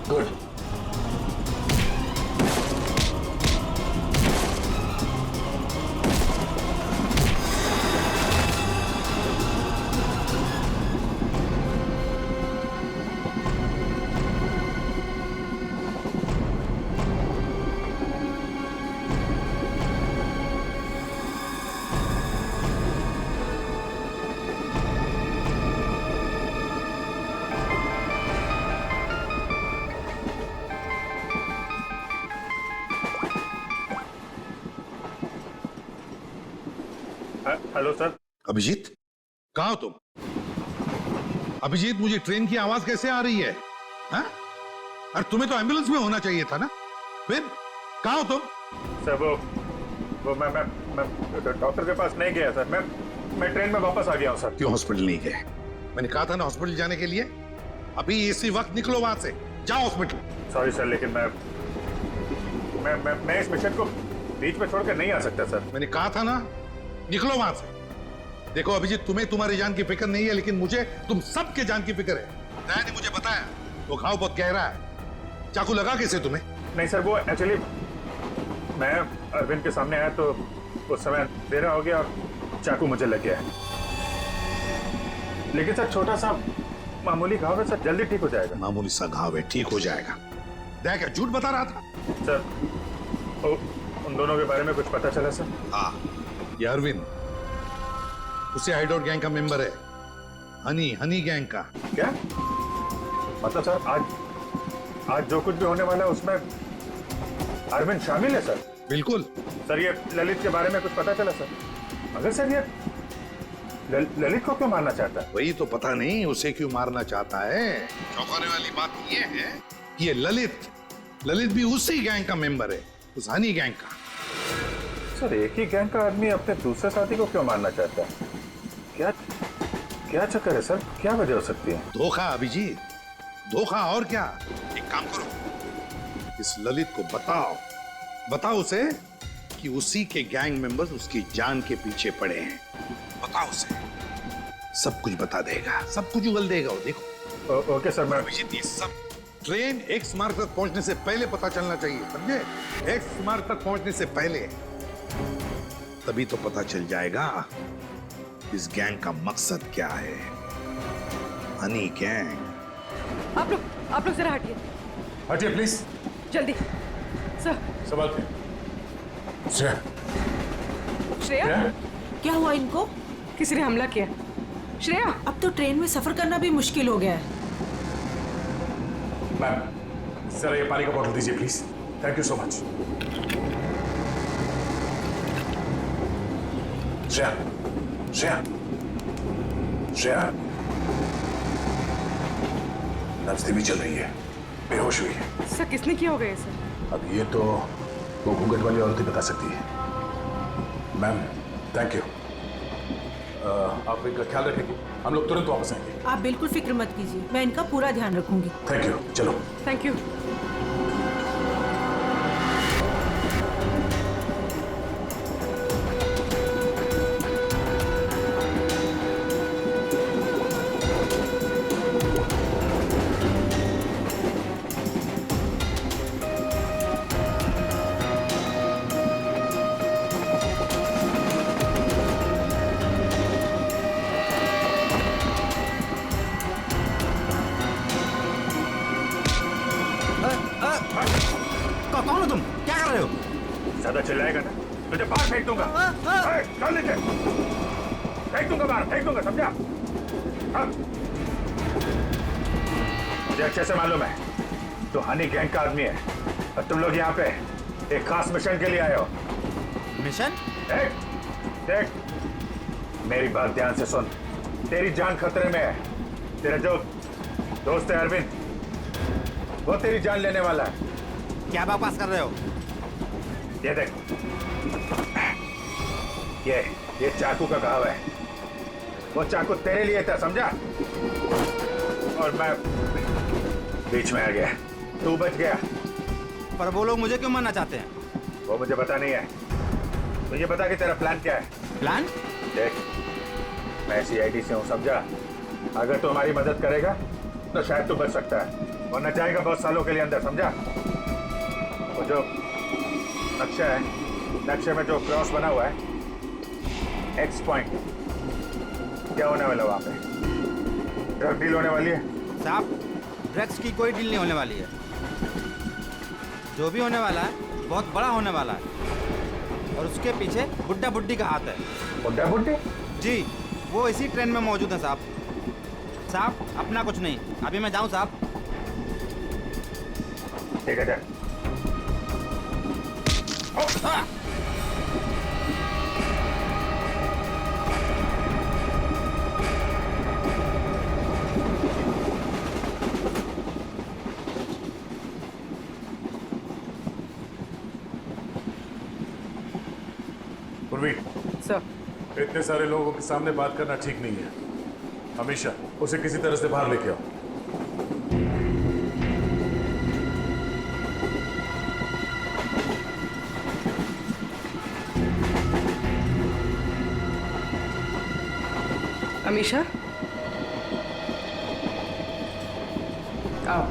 Good. Hello sir. Abhijit, कहाँ हो तुम? अभिजीत, मुझे ट्रेन की आवाज कैसे आ रही है? हाँ? अरे तुम्हें तो एम्बुलेंस में होना चाहिए था ना? फिर कहाँ हो तुम? सर वो मैं डॉक्टर के पास नहीं गया सर। मैं ट्रेन में वापस आ गया हूँ सर। क्यों हॉस्पिटल नहीं गए? मैंने कहा था ना हॉस्पिटल जाने के लिए। अभी इसी वक्त निकलो वहां से, जाओ हॉस्पिटल। सॉरी सर, लेकिन मैं इस मिशन को बीच में छोड़कर नहीं आ सकता सर। मैंने कहा था ना, निकलो वहां से। देखो अभिजीत, तुम्हें तुम्हारी जान की फिक्र नहीं है, लेकिन मुझे तुम सबके जान की फिक्र है। दया ने मुझे बताया वो घाव बहुत गहरा है। चाकू लगा कैसे तुम्हें? नहीं सर, वो एक्चुअली मैं अरविंद के सामने आया तो उस समय अंधेरा हो गया और चाकू मुझे लग गया है। लेकिन सर छोटा सा मामूली घाव है सर, जल्दी ठीक हो जाएगा। मामूली सा घाव है, ठीक हो जाएगा। दया क्या झूठ बता रहा था? सर उन दोनों के बारे में कुछ पता चला सर? हाँ, ये अरविंद उसे हाइडआउट गैंग का मेंबर है। हनी गैंग का। क्या मतलब सर? आज जो कुछ भी होने वाला है उसमें अरविंद शामिल है सर? बिल्कुल। सर ये ललित के बारे में कुछ पता चला सर? अगर सर ये ललित को क्यों मारना चाहता है? वही तो पता नहीं उसे क्यों मारना चाहता है। चौंकाने वाली बात ये है कि ये ललित भी उसी गैंग का मेंबर है, उस हनी गैंग का। सर एक ही गैंग का आदमी अपने दूसरे साथी को क्यों मारना चाहता है? क्या चक्कर है सर? क्या वजह हो सकती है? धोखा अभिजीत, धोखा और क्या। एक काम करो, इस ललित को बताओ उसे कि उसी के गैंग मेंबर्स उसकी जान के पीछे पड़े हैं। बताओ उसे, सब कुछ बता देगा, सब कुछ उगल देगा वो। देखो। Okay sir. मैं अभिजीत, ये सब ट्रेन एक्स मार्ग तक पहुंचने से पहले पता चलना चाहिए, समझे? एक्स मार्ग तक पहुंचने से पहले, तभी तो पता चल जाएगा इस गैंग का मकसद क्या है। हनी गैंग। आप लोग जरा हटिए। हटिए प्लीज, जल्दी। सर। सवाल पे। श्रेया, क्या हुआ इनको? किसी ने हमला किया। श्रेया, अब तो ट्रेन में सफर करना भी मुश्किल हो गया है। मैम जरा ये पानी का बोतल दीजिए please. Thank you so much. Shreya नब्ज धीमी चल रही है, बेहोश हुई है। सर किसने किया होगा ये सर? अब ये तो वो घूंघट वाली औरत ही बता सकती है। Ma'am thank you. आप इनका ख्याल रखेंगे, हम लोग तुरंत वापस आएंगे। आप बिल्कुल फिक्र मत कीजिए, मैं इनका पूरा ध्यान रखूंगी। Thank you. चलो। Thank you. कौन हो तुम? क्या कर रहे हो? ज्यादा चिल्लाएगा ना तुझे बाहर फेंक दूंगा। चल नीचे, फेंक दूंगा बाहर, फेंक दूंगा, समझा? हाँ। मुझे अच्छे से मालूम है तो हनी गैंग का आदमी है और तुम लोग यहाँ पे एक खास मिशन के लिए आए हो। मिशन? देख मेरी बात ध्यान से सुन। तेरी जान खतरे में है। तेरा जो दोस्त है अरविंद, वो तेरी जान लेने वाला है। क्या बकवास कर रहे हो? ये देख, ये चाकू का घाव है। वो चाकू तेरे लिए था, समझा? और मैं बीच में आ गया, तू बच गया। पर वो लोग मुझे क्यों मारना चाहते हैं? वो मुझे पता नहीं है। मुझे बता कि तेरा प्लान क्या है। प्लान? देख मैं CID से हूँ, समझा? अगर तू हमारी मदद करेगा तो शायद तू बच सकता है, वरना जाएगा बहुत सालों के लिए अंदर, समझा? वो जो नक्शा है, नक्शे में जो क्रॉस बना हुआ है, एक्स पॉइंट, क्या होने वाला वहां पे? ड्रग डील होने वाली है? साहब, ड्रग्स की कोई डील नहीं होने वाली है। जो भी होने वाला है बहुत बड़ा होने वाला है, और उसके पीछे बुड्ढा बुड्ढी का हाथ है। बुड्ढा बुड्ढी? जी, वो इसी ट्रेन में मौजूद है साहब। साहब, अपना कुछ नहीं, अभी मैं जाऊं साहब? ठीक है, जा। पूर्वी, सर इतने सारे लोगों के सामने बात करना ठीक नहीं है। हमेशा उसे किसी तरह से बाहर लेके आओ। अमीशा, आओ।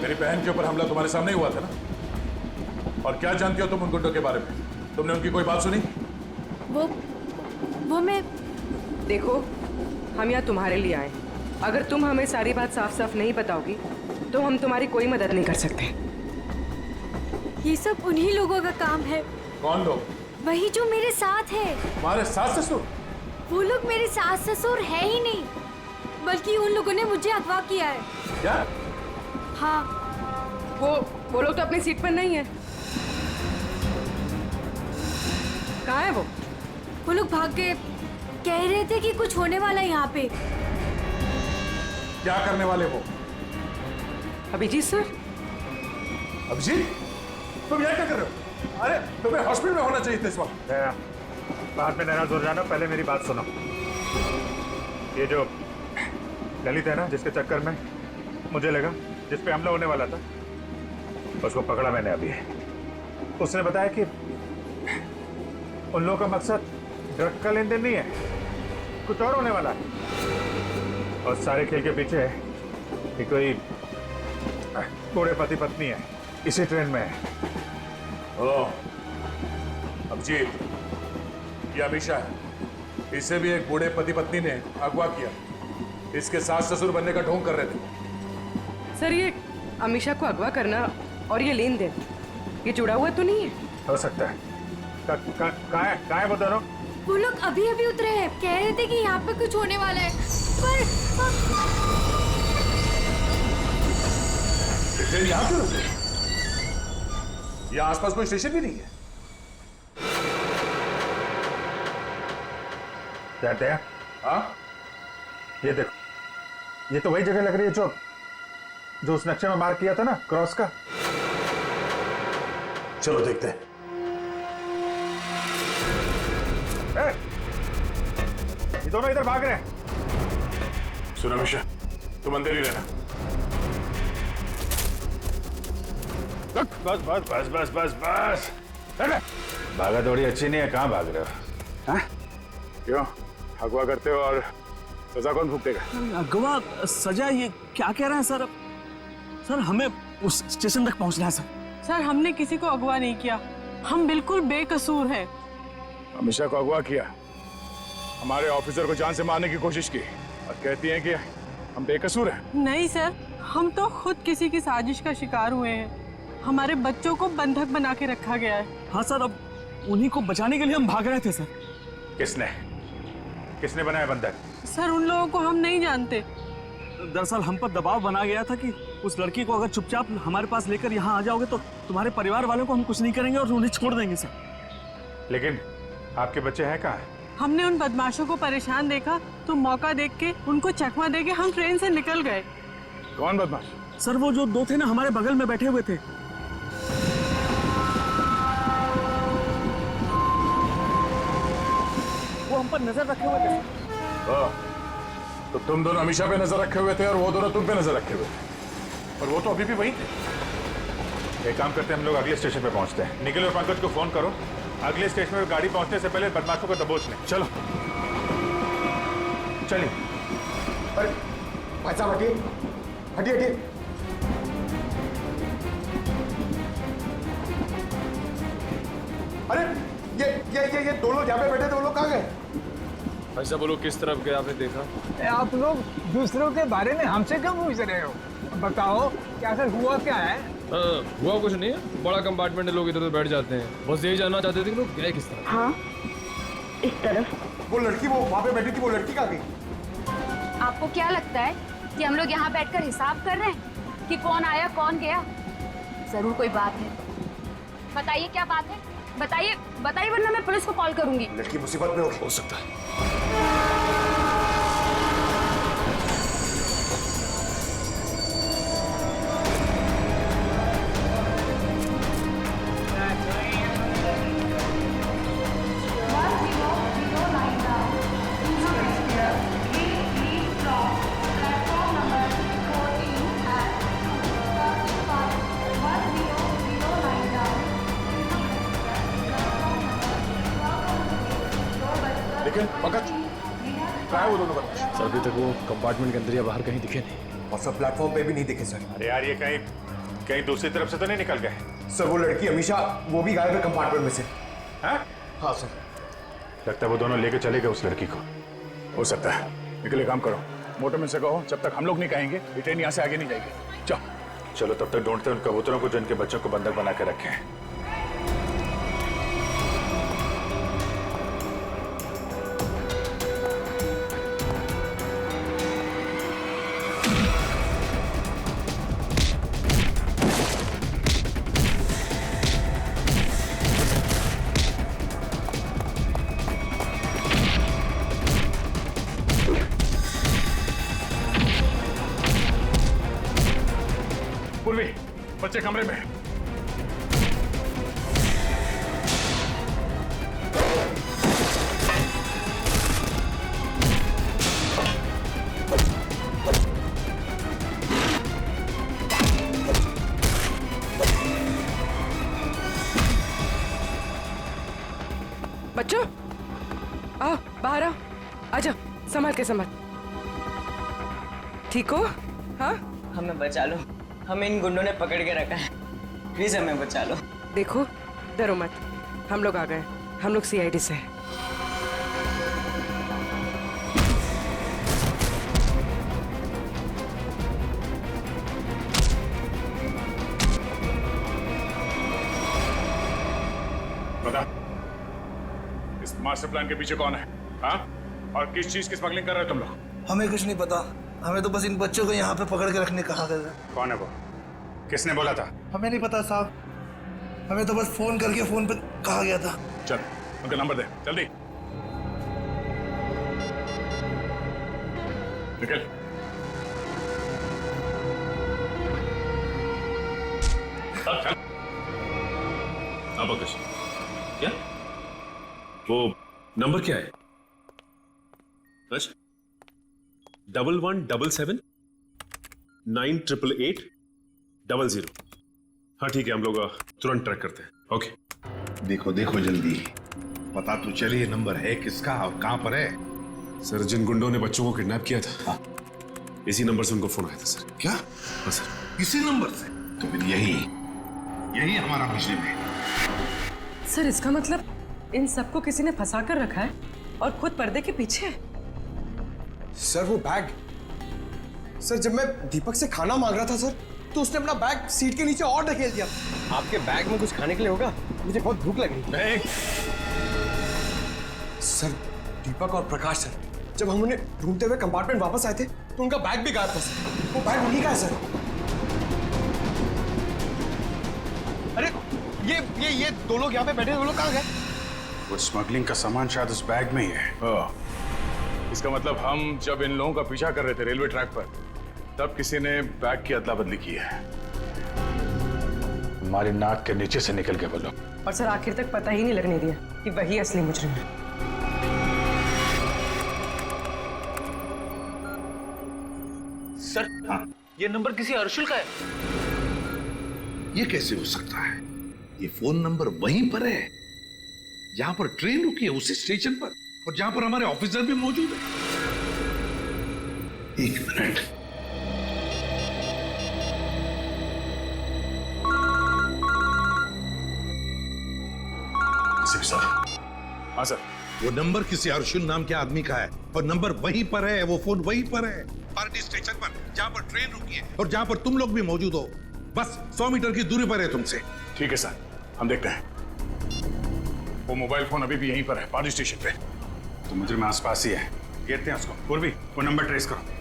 मेरी बहन के ऊपर हमला तुम्हारे सामने ही हुआ था ना? और क्या जानती हो तुम उन गुंडों के बारे में? तुमने उनकी कोई बात सुनी? वो मैं देखो, हम यहाँ तुम्हारे लिए आए। अगर तुम हमें सारी बात साफ साफ नहीं बताओगी तो हम तुम्हारी कोई मदद नहीं कर सकते। ये सब उन्हीं लोगों का काम है, कौन लोग? वही जो मेरे साथ है। तुम्हारे सास ससुर? वो लोग मेरे सास ससुर है ही नहीं, बल्कि उन लोगों ने मुझे अगवा किया है। क्या? हाँ, वो लोग तो अपनी सीट पर नहीं है। कहाँ है वो? वो लोग भाग गए। कह रहे थे कि कुछ होने वाला है यहाँ पे। क्या करने वाले वो? अभिजीत सर? अभिजीत, तुम यहाँ क्या कर रहे हो? अरे तुम्हें हॉस्पिटल में होना चाहिए था इस वक्त। बाद में नाराज हो जाना, पहले मेरी बात सुनो। ये जो ललित है ना, जिसके चक्कर में मुझे लगा जिस पे हमला होने वाला था, उसको पकड़ा मैंने अभी। उसने बताया कि उन लोगों का मकसद ड्रग का लेन देन नहीं है, कुछ और होने वाला है। और सारे खेल के पीछे है कि कोई बूढ़े पति पत्नी है, इसी ट्रेन में है। ओह, अभिजीत, ये अमीशा है। इसे भी एक बूढ़े पति पत्नी ने अगवा किया। इसके सास ससुर बनने का ढोंग कर रहे थे। सर, ये अमीशा को अगवा करना और ये लेन देन, ये जुड़ा हुआ तो नहीं है? हो सकता है। कहाँ है वो दोनों? वो लोग अभी अभी उतरे हैं। कह रहे थे कि यहाँ पे कुछ होने वाला है, पर ट्रेन यहाँ क्यों रुकी? यहाँ आसपास कोई स्टेशन भी नहीं है। जानते हैं? हाँ? ये देखो, ये तो वही जगह लग रही है जो उस नक्शे में मार्क किया था ना, क्रॉस का। चलो देखते हैं। ये दोनों इधर भाग रहे हैं। सुनो अमीशा, तुम अंदर ही रहना। बस बस बस बस बस बस। भागा दौड़ी अच्छी नहीं है, कहाँ भाग रहे हो? हाँ? क्यों अगवा करते हो और सजा कौन भुगतेगा? अगवा सजा, ये क्या कह रहे हैं सर? सर, हमें उस स्टेशन तक पहुंचना है सर। सर, हमने किसी को अगवा नहीं किया, हम बिल्कुल बेकसूर हैं। अमीशा को अगवा किया, हमारे ऑफिसर को जान से मारने की कोशिश की, और कहती हैं कि हम बेकसूर हैं। नहीं सर, हम तो खुद किसी की साजिश का शिकार हुए हैं। हमारे बच्चों को बंधक बना के रखा गया है। हाँ सर, अब उन्हीं को बचाने के लिए हम भाग रहे थे सर। किसने बनाया बंधक? सर, उन लोगों को हम नहीं जानते। दरअसल हम पर दबाव बना गया था कि उस लड़की को अगर चुपचाप हमारे पास लेकर यहाँ आ जाओगे तो तुम्हारे परिवार वालों को हम कुछ नहीं करेंगे और उन्हें छोड़ देंगे सर। लेकिन आपके बच्चे हैं कहाँ? हमने उन बदमाशों को परेशान देखा तो मौका देख के उनको चकमा देके हम ट्रेन से निकल गए। कौन बदमाश? सर, वो जो दो थे ना, हमारे बगल में बैठे हुए थे। वो हम पर नजर रखे हुए थे। हाँ, तो तुम दोनों हमेशा पे नजर रखे हुए थे और वो दोनों तुम पे नजर रखे हुए थे, और वो तो अभी भी वही थे। एक काम करते हैं, हम लोग अगले स्टेशन पे पहुंचते हैं। निखिल और पंकज को फोन करो, अगले स्टेशन पे गाड़ी पहुंचने से पहले बदमाशों को दबोच लें। चलो चलिए। अरे भाई साहब हटिए हटिए हटिए। अरे ये दो लोग यहाँ पे बैठे थे, वो लोग कहाँ गए? भाई साहब वो लोग किस तरफ गए आपने देखा? आप लोग दूसरों के बारे में हमसे क्यों पूछ रहे हो? बताओ क्या सर हुआ क्या है? हुआ कुछ नहीं है, बड़ा कंपार्टमेंट है, लोग इधर उधर बैठ जाते हैं। बस यही जानना चाहते थे कि लोग गए किस तरफ। हाँ, इस तरफ। वो लड़की वो वहाँ पे बैठी थी, वो लड़की कहाँ गई? आपको क्या लगता है कि हम लोग यहाँ बैठकर हिसाब कर रहे हैं कि कौन आया कौन गया? जरूर कोई बात है। बताइए क्या बात है, बताइए बताइए, वरना मैं पुलिस को कॉल करूंगी। लड़की मुसीबत में हो सकता है। लेकिन पंकज क्या है वो दोनों बदमाश? सर अभी तक वो कंपार्टमेंट के अंदर या बाहर कहीं दिखे नहीं। और सब प्लेटफॉर्म पे भी नहीं दिखे सर। अरे यार, ये कहीं कहीं दूसरी तरफ से तो नहीं निकल गए? सर वो लड़की हमेशा वो भी गायब है कंपार्टमेंट में से। हाँ हाँ सर। लगता है वो दोनों लेके चले गए उस लड़की को। हो सकता है। निकले काम करो, मोटरमैन से कहो जब तक हम लोग नहीं कहेंगे ये ट्रेन यहाँ से आगे नहीं जाएगी। चलो तब तक ढूंढते हैं उन कबूतरों को जो इनके बच्चों को बंधक बना के रखे हैं। पूर्वी, बच्चे कमरे में। बच्चों आओ बाहर आओ, आजा, संभाल के संभाल। ठीक हो? हाँ हमें बचा लो, हमें इन गुंडों ने पकड़ के रखा है, प्लीज हमें बचा लो। देखो डरो मत, हम लोग आ गए, हम लोग सीआईडी से हैं। बता, इस मास्टर प्लान के पीछे कौन है? हाँ? और किस चीज की स्मगलिंग कर रहे हो तुम लोग? हमें कुछ नहीं पता, हमें तो बस इन बच्चों को यहाँ पे पकड़ के रखने कहा गया। कौन है वो? किसने बोला था? हमें नहीं पता साहब, हमें तो बस फोन करके फोन पे कहा गया था। चल उनका नंबर दे जल्दी। निकल। अब क्या वो नंबर क्या है? 1177988800। हाँ ठीक है, हम लोग तुरंत ट्रैक करते हैं। ओके देखो देखो जल्दी, पता तो चले ये नंबर है किसका और कहां पर है। सर, जिन गुंडों ने बच्चों को किडनैप किया था, इसी नंबर से उनको फोन आया था सर। क्या? हाँ सर। इसी नंबर से? तो फिर यही हमारा मिशन है। सर इसका मतलब इन सबको किसी ने फंसा कर रखा है और खुद पर्दे के पीछे है। सर वो बैग, सर जब मैं दीपक से खाना मांग रहा था सर, तो उसने अपना बैग सीट के नीचे और ढकेल दिया। आपके बैग में कुछ खाने के लिए होगा? मुझे बहुत भूख लगी। सर दीपक और प्रकाश सर, जब हम उन्हें ढूंढते हुए कंपार्टमेंट वापस आए थे तो उनका बैग भी गायब था सर। वो बैग उन्हीं का है सर। अरे ये दो लोग यहाँ पे बैठे, वो लोग कहाँ गए? वो स्मगलिंग का सामान शायद उस बैग में ही है। इसका मतलब हम जब इन लोगों का पीछा कर रहे थे रेलवे ट्रैक पर, तब किसी ने बैग की अदला बदली की है। हमारी नाक के नीचे से निकल के बोलो। और सर आखिर तक पता ही नहीं लगने दिया कि वही असली मुजरिम है। सर हाँ, ये नंबर किसी अर्शुल का है। ये कैसे हो सकता है? ये फोन नंबर वहीं पर है जहां पर ट्रेन रुकी है, उसी स्टेशन पर, और जहां पर हमारे ऑफिसर भी मौजूद है। एक मिनट। सर। हाँ सर। वो नंबर किसी अर्जुन नाम के आदमी का है और नंबर वहीं पर है, वो फोन वहीं पर है, पार्टी स्टेशन पर, जहां पर ट्रेन रुकी है और जहां पर तुम लोग भी मौजूद हो। बस 100 मीटर की दूरी पर है तुमसे। ठीक है सर, हम देखते हैं। वो मोबाइल फोन अभी भी यहीं पर है, पार्टी स्टेशन पे। तो मुझे आसपास ही है, घेरते हैं उसको। पूर्वी, वो नंबर ट्रेस करो।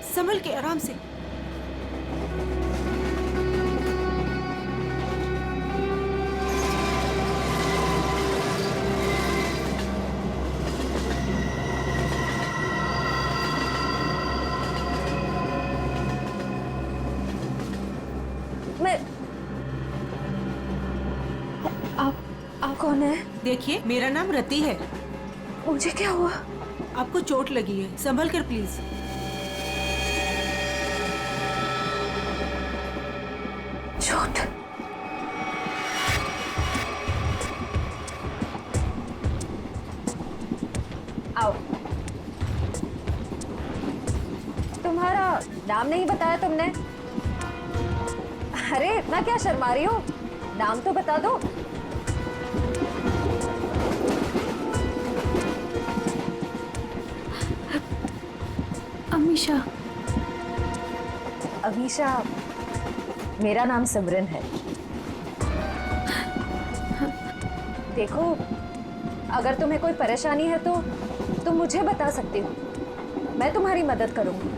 संभल के आराम से। आप कौन है? देखिए, मेरा नाम रति है। मुझे क्या हुआ? आपको चोट लगी है, संभल कर प्लीज। चोट? आओ। तुम्हारा नाम नहीं बताया तुमने? अरे मैं क्या शर्मा रही हूँ, नाम तो बता दो। अमीशा। अमीशा, मेरा नाम सिमरन है। देखो, अगर तुम्हें कोई परेशानी है तो तुम मुझे बता सकती हो, मैं तुम्हारी मदद करूंगी।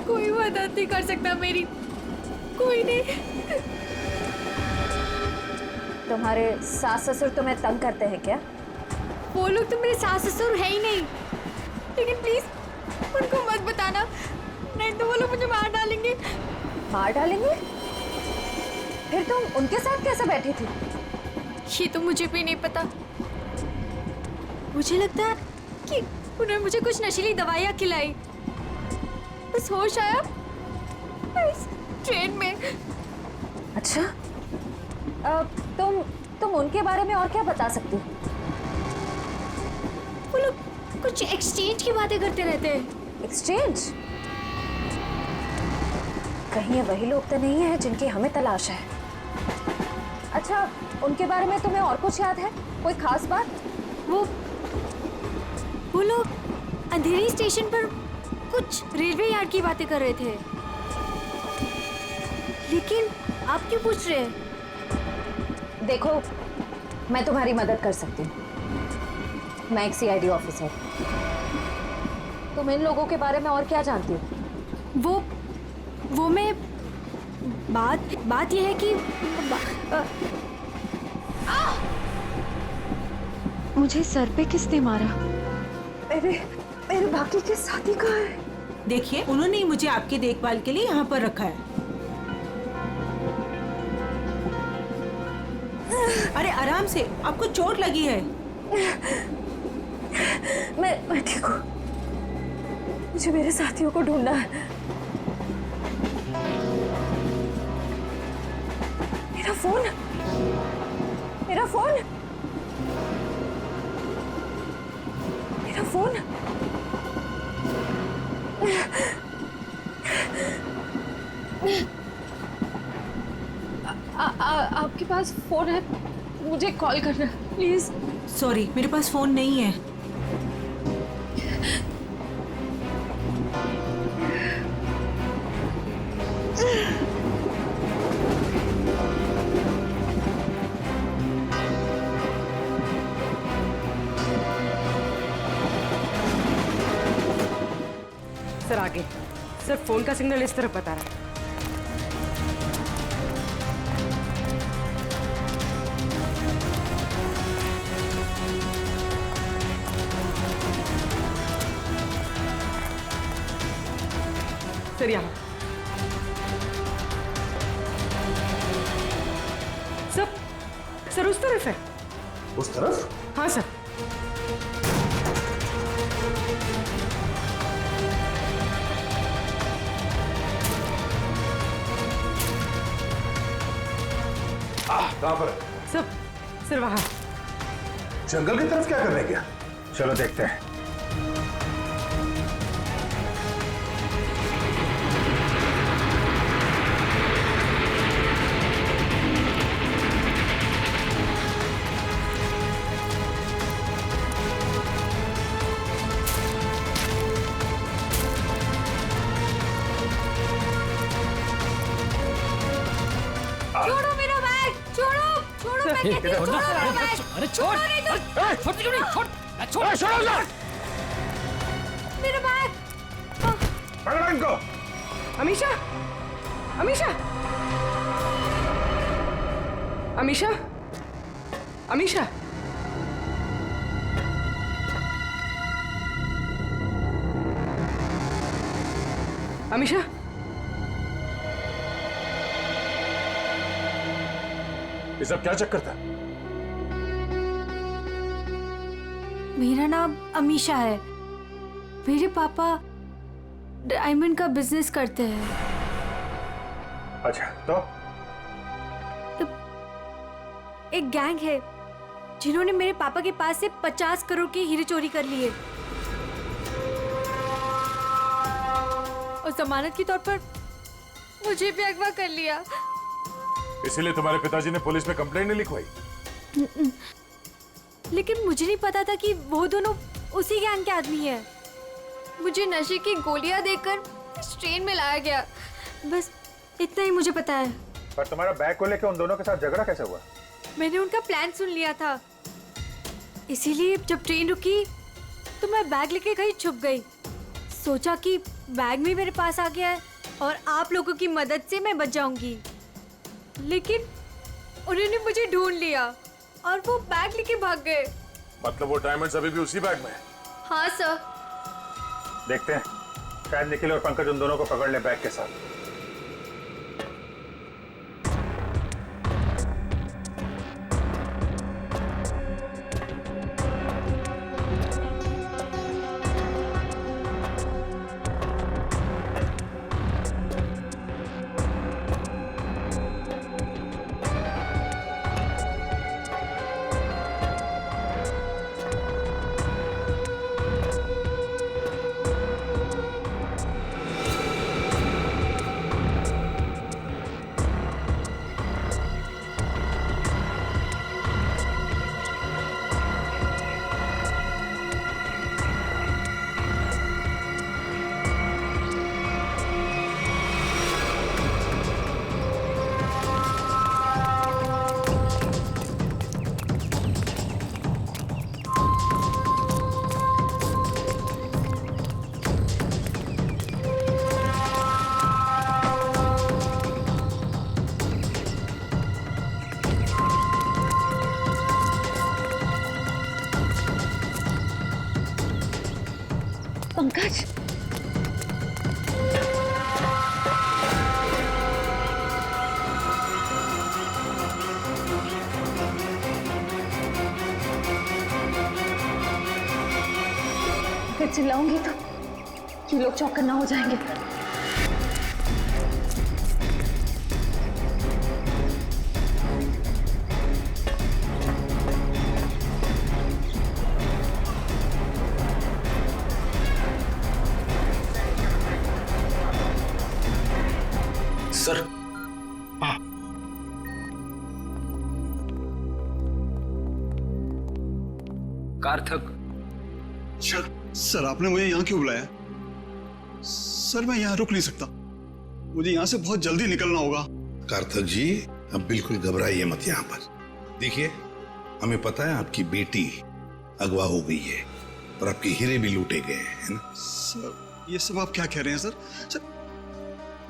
कोई मदद नहीं कर सकता मेरी, कोई नहीं। तुम्हारे सास ससुर तुम्हें तंग करते हैं क्या? वो लोग तो मेरे सास ससुर है ही नहीं, लेकिन प्लीज उनको मत बताना, नहीं तो वो लोग मुझे मार डालेंगे। मार डालेंगे? फिर तुम उनके साथ कैसे बैठी थी? ये तो मुझे भी नहीं पता। मुझे लगता है कि उन्होंने मुझे कुछ नशीली दवाइयाँ खिलाई, बस होश आया इस ट्रेन में। अच्छा, तुम उनके बारे में और क्या बता सकती हो? वो लोग कुछ एक्सचेंज की बातें करते रहते हैं। एक्सचेंज? कहीं ये वही लोग तो नहीं है जिनकी हमें तलाश है। अच्छा, उनके बारे में तुम्हें और कुछ याद है? कोई खास बात? वो लोग अंधेरी स्टेशन पर कुछ रेलवे यार्ड की बातें कर रहे थे, लेकिन आप क्यों पूछ रहे हैं? देखो, मैं तुम्हारी मदद कर सकती हूँ। मैं एक सीआईडी ऑफिसर। तुम इन लोगों के बारे में और क्या जानती हो? वो मैं बात यह है कि मुझे सर पे किसने मारा? मेरे बाकी के साथी कहाँ हैं? देखिए, उन्होंने ही मुझे आपकी देखभाल के लिए यहाँ पर रखा है। अरे आराम से, आपको चोट लगी है। मैं ठीक हूँ। मुझे मेरे साथियों को ढूंढना है। मेरा फोन, मेरा फोन, मेरा फोन। आपके पास फोन है? मुझे कॉल करना प्लीज। सॉरी, मेरे पास फोन नहीं है। सर आगे। सर फोन का सिग्नल इस तरफ बता रहा है। सर यहाँ। सर उस तरफ है। उस तरफ? हाँ सर। कहाँ पर? सर वहाँ। जंगल की तरफ क्या करने गया? चलो देखते हैं। छोड़ो मेरा बैग, छोड़ो छोड़ो, मैं कहती हूँ, छोड़ो मेरा बैग। अरे छोड़, नहीं तो छोड़ क्यों नहीं, छोड़ मेरा बैग। पकड़ो इनको। अमीशा, अमीशा, अमीशा, अमीशा। अमीशा, ये सब क्या चक्कर था? मेरा नाम अमीशा है। मेरे पापा डायमंड का बिजनेस करते हैं। अच्छा तो एक गैंग है जिन्होंने मेरे पापा के पास से 50 करोड़ के हीरे चोरी कर लिए और जमानत के तौर पर मुझे भी अगवा कर लिया। इसीलिए तुम्हारे पिताजी ने पुलिस में कंप्लेंट नहीं लिखवाई? लेकिन मुझे नहीं पता था कि वो दोनों उसी गैंग के आदमी हैं। मुझे नशे की गोलियां देकर इस ट्रेन में लाया गया, बस इतना ही मुझे पता है। पर तुम्हारा बैग को लेकर उन दोनों के साथ झगड़ा कैसे हुआ? मैंने उनका प्लान सुन लिया था, इसीलिए जब ट्रेन रुकी तो मैं बैग लेके कहीं छुप गई। सोचा कि बैग भी मेरे पास आ गया है और आप लोगों की मदद से मैं बच जाऊंगी। लेकिन उन्होंने मुझे ढूंढ लिया और वो बैग लेके भाग गए। मतलब वो डायमंड्स अभी भी उसी बैग में है? हाँ सर। देखते हैं, शायद निखिल और पंकज उन दोनों को पकड़ ले बैग के साथ। पंकज, अगर चिल्लाऊंगी तो ये लोग चौकन्ना ना हो जाएंगे। सर, हाँ, कार्थक। सर आपने मुझे यहाँ क्यों बुलाया? सर मैं यहाँ रुक नहीं सकता, मुझे यहाँ से बहुत जल्दी निकलना होगा। कार्थक जी, अब बिल्कुल घबराइए मत यहाँ पर। देखिए, हमें पता है आपकी बेटी अगवा हो गई है और आपके हीरे भी लूटे गए हैं, है ना? सर ये सब आप क्या कह रहे हैं सर? सर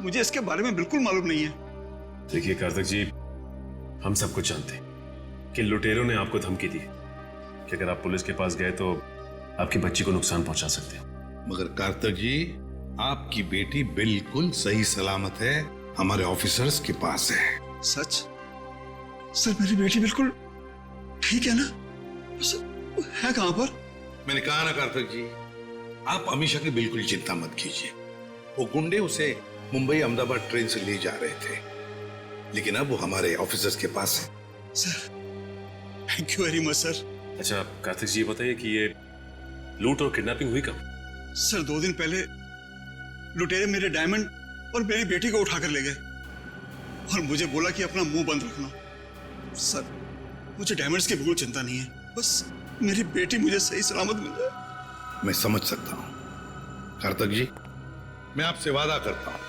मुझे इसके बारे में बिल्कुल मालूम नहीं है। देखिए कार्थक जी, हम सब कुछ जानते हैं कि लुटेरों ने आपको धमकी दी कि अगर आप पुलिस के पास गए तो आपकी बच्ची को नुकसान पहुंचा सकते हैं। मगर कार्थक जी, आपकी बेटी बिल्कुल सही सलामत है, हमारे ऑफिसर्स के पास है। सच? सर मेरी बेटी बिल्कुल ठीक है ना? सर है कहां पर? मैंने कहा ना कार्तिक जी, आप अमीषा की बिल्कुल चिंता मत कीजिए। वो गुंडे उसे मुंबई अहमदाबाद ट्रेन से ले जा रहे थे, लेकिन अब वो हमारे ऑफिसर्स के पास है। Sir thank you very much sir. अच्छा कार्तिक जी, बताइए कि ये लूट और किडनैपिंग हुई कब? सर 2 दिन पहले लुटेरे मेरे डायमंड और मेरी बेटी को उठाकर ले गए और मुझे बोला कि अपना मुंह बंद रखना। सर मुझे डायमंड्स की बिल्कुल चिंता नहीं है, बस मेरी बेटी मुझे सही सलामत मिल जाए। मैं समझ सकता हूं कार्तिक जी, मैं आपसे वादा करता हूं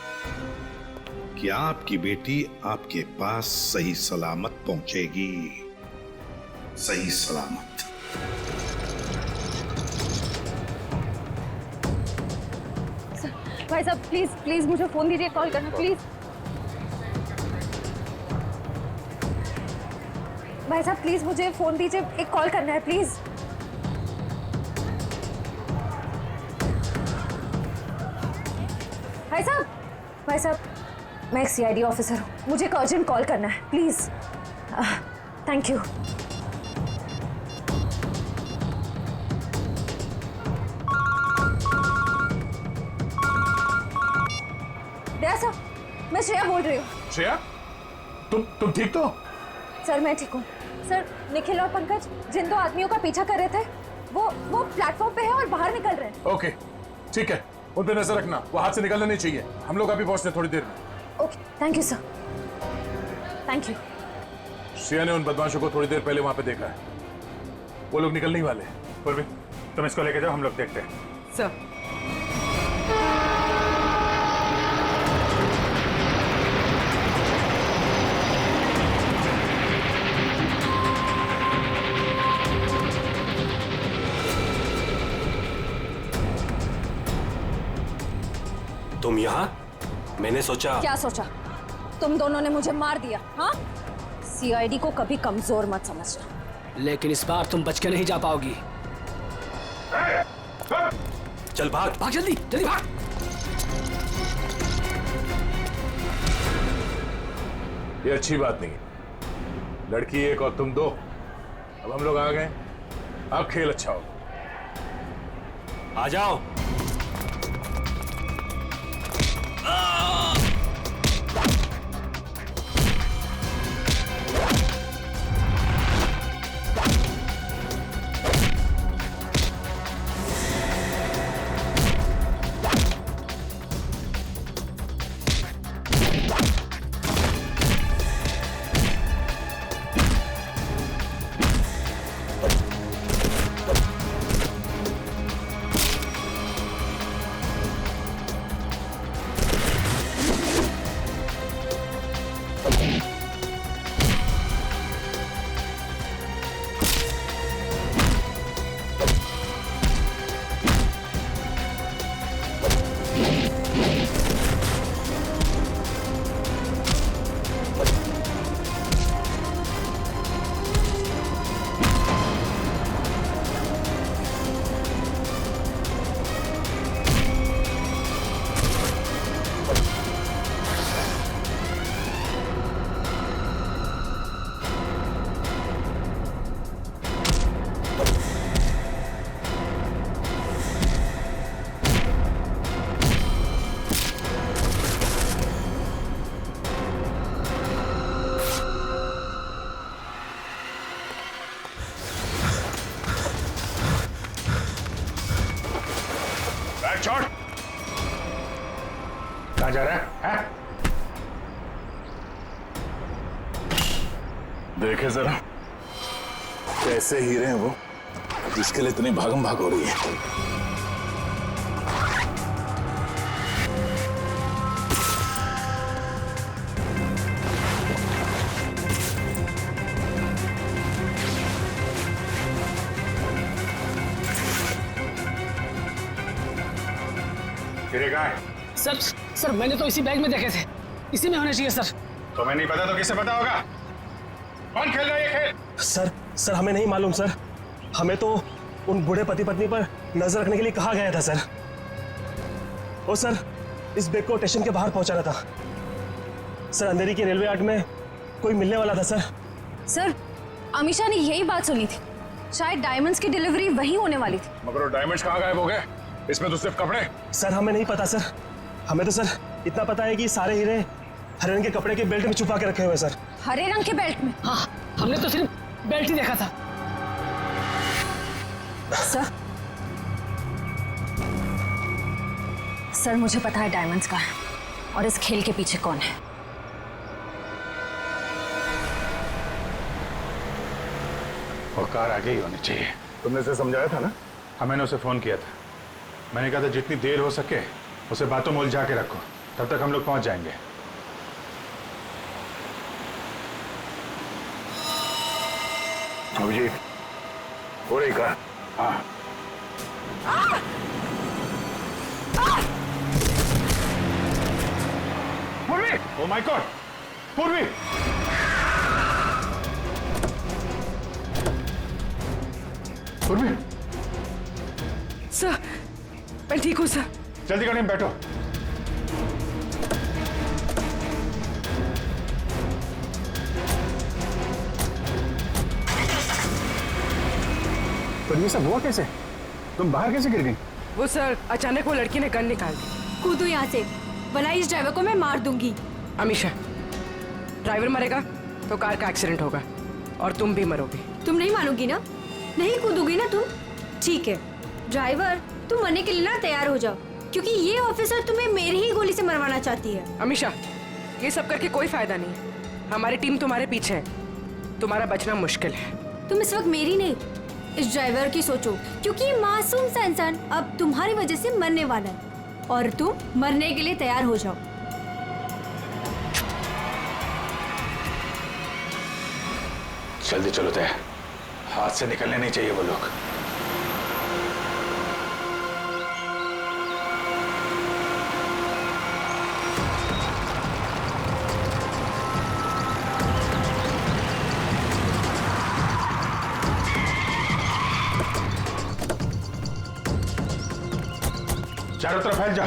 कि आपकी बेटी आपके पास सही सलामत पहुंचेगी, सही सलामत। भाई साहब प्लीज प्लीज मुझे फोन दीजिए, कॉल करना प्लीज। भाई साहब प्लीज मुझे फोन दीजिए, एक कॉल करना है प्लीज। भाई साहब मैं एक सीआईडी ऑफिसर हूँ, मुझे एक अर्जेंट कॉल करना है प्लीज। Thank you. मैं श्रेया बोल रही हूँ। श्रेया, तुम ठीक तो? सर मैं ठीक हूँ सर। निखिल और पंकज जिन 2 आदमियों का पीछा कर रहे थे वो प्लेटफॉर्म पे है और बाहर निकल रहे हैं। ओके ठीक है, उन पे नजर रखना, वो हाथ से निकलना नहीं चाहिए। हम लोग अभी पहुंचते थोड़ी देर में। Okay thank you sir, thank you. Shreya ने उन बदमाशों को थोड़ी देर पहले वहां पे देखा है, वो लोग निकलने ही वाले हैं। पूर्वी तुम इसको लेके जाओ, हम लोग देखते हैं। सर तुम यहाँ? मैंने सोचा। क्या सोचा? तुम दोनों ने मुझे मार दिया। हाँ, सीआईडी को कभी कमजोर मत समझना। लेकिन इस बार तुम बच के नहीं जा पाओगी। चल भाग भाग, जल्दी जल्दी भाग। ये अच्छी बात नहीं है, लड़की एक और तुम 2। अब हम लोग आ गए, अब खेल अच्छा होगा। आ जाओ। छोड़। कहाँ जा रहा है? देखे जरा कैसे हीरे हैं वो, जिसके लिए इतनी भागम भाग हो रही है। सर मैंने तो इसी बैग में देखे थे, इसी में होने चाहिए सर। तुम्हें नहीं पता तो किसे पता होगा? कौन खेल रहा है ये खेल? सर हमें नहीं मालूम सर, हमें तो उन बूढ़े पति पत्नी पर नजर रखने के लिए कहा गया था सर। ओ सर, इस बैग को स्टेशन के बाहर पहुंचाना था सर। अंधेरी के रेलवे यार्ड में कोई मिलने वाला था सर। सर, अमीशा ने यही बात सुनी थी, शायद डायमंड्स की डिलीवरी वहीं होने वाली थी। मगर वो डायमंड्स कहाँ गायब हो गए? इसमें तो सिर्फ कपड़े। सर हमें नहीं पता सर, हमें तो सर इतना पता है कि सारे हीरे हरे रंग के कपड़े के बेल्ट में छुपा के रखे हुए सर। हरे रंग के बेल्ट में? हाँ, हमने तो सिर्फ बेल्ट ही देखा था। सर मुझे पता है डायमंड्स का है और इस खेल के पीछे कौन है। वो कार आगे ही होनी चाहिए। तुमने उसे समझाया था ना? हाँ, मैंने उसे फोन किया था। मैंने कहा था जितनी देर हो सके उसे बातों में उलझा के रखो, तब तक हम लोग पहुंच जाएंगे। अभिजीत, हो रही कार? हाँ। पूर्वी! Oh my God! पूर्वी! पूर्वी! सर, मैं ठीक हूँ सर। जल्दी गाड़ी में बैठो। पूर्वी सब हुआ कैसे? तुम बाहर कैसे गिर गई? वो सर, अचानक वो लड़की ने गन निकाल दी। कूदो यहाँ से, वरना इस ड्राइवर को मैं मार दूंगी। अमीशा, ड्राइवर मरेगा तो कार का एक्सीडेंट होगा और तुम भी मरोगे। तुम नहीं मानोगी ना? नहीं कूदोगी ना तुम? ठीक है ड्राइवर, तुम मरने के लिए ना तैयार हो जाओ, क्योंकि ये ऑफिसर तुम्हें मेरी ही गोली से मरवाना चाहती है। अमीशा, ये सब करके कोई फायदा नहीं। हमारी टीम तुम्हारे पीछे है, तुम्हारा बचना मुश्किल है। तुम इस वक्त मेरी नहीं, इस ड्राइवर की सोचो, क्योंकि ये मासूम सा इंसान अब तुम्हारी वजह से मरने वाला है और तुम मरने के लिए तैयार हो जाओ। जल्दी चलो तय, हाथ से निकलने नहीं चाहिए वो लोग। चारों तरफ फैल जा।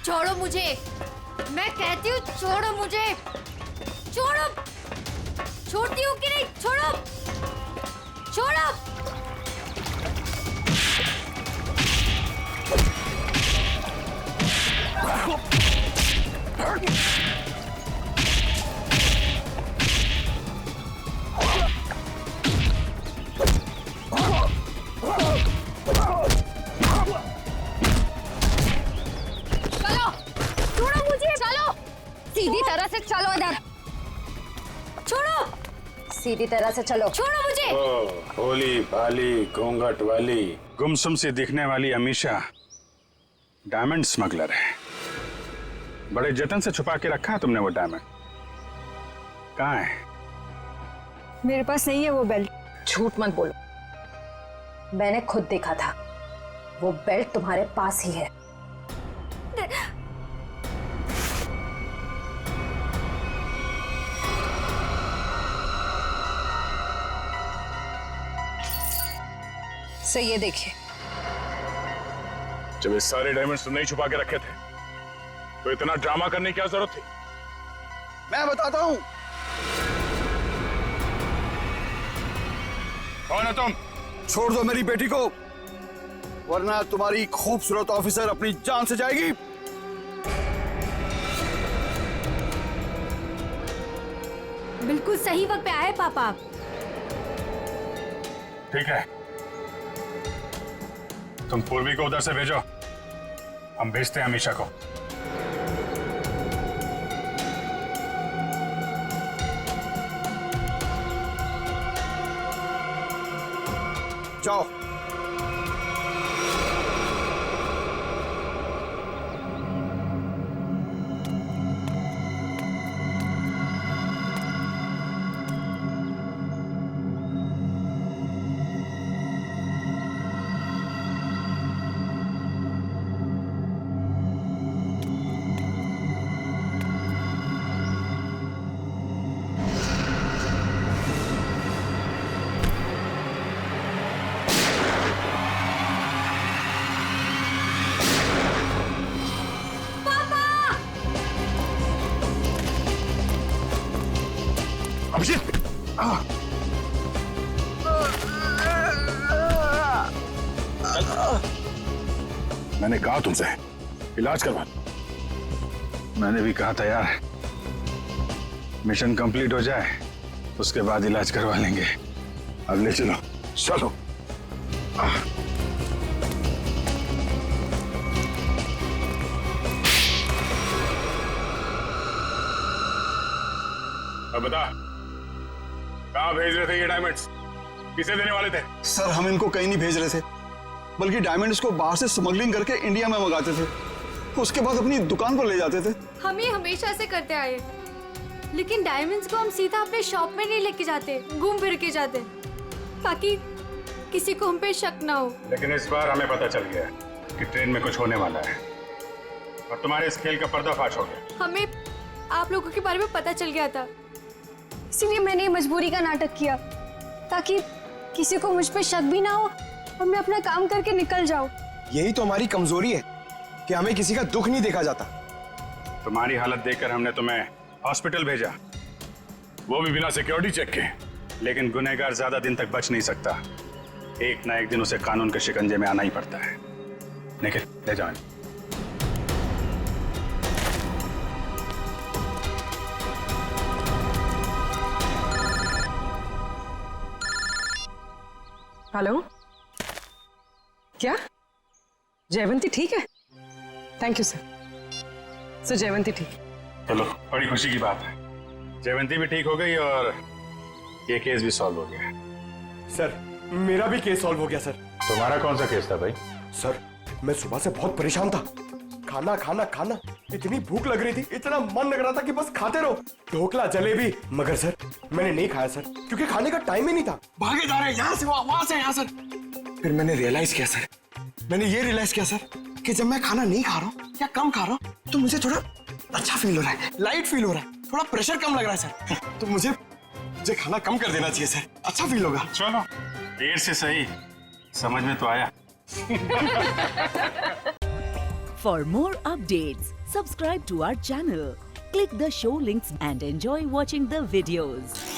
छोड़ो मुझे, मैं कहती हूँ छोड़ो मुझे, छोड़ो। छोड़ती हूँ कि नहीं? छोड़ो, छोड़ो। चलो, छोड़ो मुझे, चलो। सीधी तरह से चलो इधर। छोड़ो, सीधी तरह से चलो। छोड़ो मुझे। भोली भाली घूंघट वाली गुमसुम सी दिखने वाली अमीशा डायमंड स्मगलर है। बड़े जतन से छुपा के रखा है तुमने वो डायमंड। कहाँ है? मेरे पास नहीं है वो बेल्ट। झूठ मत बोलो, मैंने खुद देखा था। वो बेल्ट तुम्हारे पास ही है। सो ये देखिए। जब ये सारे डायमंड्स तुमने ही छुपा के रखे थे तो इतना ड्रामा करने की क्या जरूरत थी? मैं बताता हूँ। कौन है तुम? छोड़ दो मेरी बेटी को, वरना तुम्हारी खूबसूरत ऑफिसर अपनी जान से जाएगी। बिल्कुल सही वक्त पे आए पापा। ठीक है, तुम पूर्वी को उधर से भेजो, हम भेजते हैं अमीशा को। जाओ। अभिजीत! मैंने कहा तुमसे इलाज करवा। मैंने भी कहा था यार, मिशन कंप्लीट हो जाए उसके बाद इलाज करवा लेंगे। अब ले चलो, चलो। अब बता, कहाँ भेज रहे थे ये डायमंड्स? किसे देने वाले थे? सर हम इनको कहीं नहीं भेज रहे थे, बल्कि डायमंड्स को बाहर से स्मगलिंग करके इंडिया में मंगाते थे, उसके बाद अपनी दुकान पर ले जाते थे। हम ये हमेशा से करते आए, लेकिन डायमंड्स को हम सीधा अपने शॉप में नहीं लेके जाते, घूम फिर के जाते, ताकि किसी को हम पे शक ना हो। लेकिन इस बार हमें पता चल गया कि ट्रेन में कुछ होने वाला है और तुम्हारे इस खेल का पर्दाफाश हो गया। हमें आप लोगों के बारे में पता चल गया था, इसीलिए मैंने मजबूरी का नाटक किया, ताकि किसी को मुझ पे शक भी ना हो और मैं अपना काम करके निकल जाऊं। यही तो हमारी कमजोरी है कि हमें किसी का दुख नहीं देखा जाता। तुम्हारी हालत देखकर हमने तुम्हें हॉस्पिटल भेजा, वो भी बिना सिक्योरिटी चेक के। लेकिन गुनहगार ज्यादा दिन तक बच नहीं सकता, एक ना एक दिन उसे कानून के शिकंजे में आना ही पड़ता है। निखिल, ले जाओ। हेलो, क्या जयवंती ठीक है? Thank you sir. Sir Jayvanti ठीक है। चलो, बड़ी खुशी की बात है, जयवंती भी ठीक हो गई और ये केस भी सॉल्व हो गया। सर मेरा भी केस सॉल्व हो गया सर। तुम्हारा कौन सा केस था भाई? सर मैं सुबह से बहुत परेशान था, खाना खाना खाना, इतनी भूख लग रही थी, इतना मन लग रहा था कि बस खाते रहो, ढोकला जलेबी, मगर सर मैंने नहीं खाया सर, क्योंकि खाने का टाइम ही नहीं था। भागे जा रहे यहाँ से वहां से यहाँ सर। फिर मैंने रियलाइज किया सर, मैंने ये रियलाइज किया सर कि जब मैं खाना नहीं खा रहा हूँ या कम खा रहा हूँ तो मुझे थोड़ा अच्छा फील हो रहा है, लाइट फील हो रहा है, थोड़ा प्रेशर कम लग रहा है सर। तो मुझे खाना कम कर देना चाहिए सर, अच्छा फील होगा। चलो, देर से सही, समझ में तो आया। For more updates, subscribe to our channel, click the show links and enjoy watching the videos.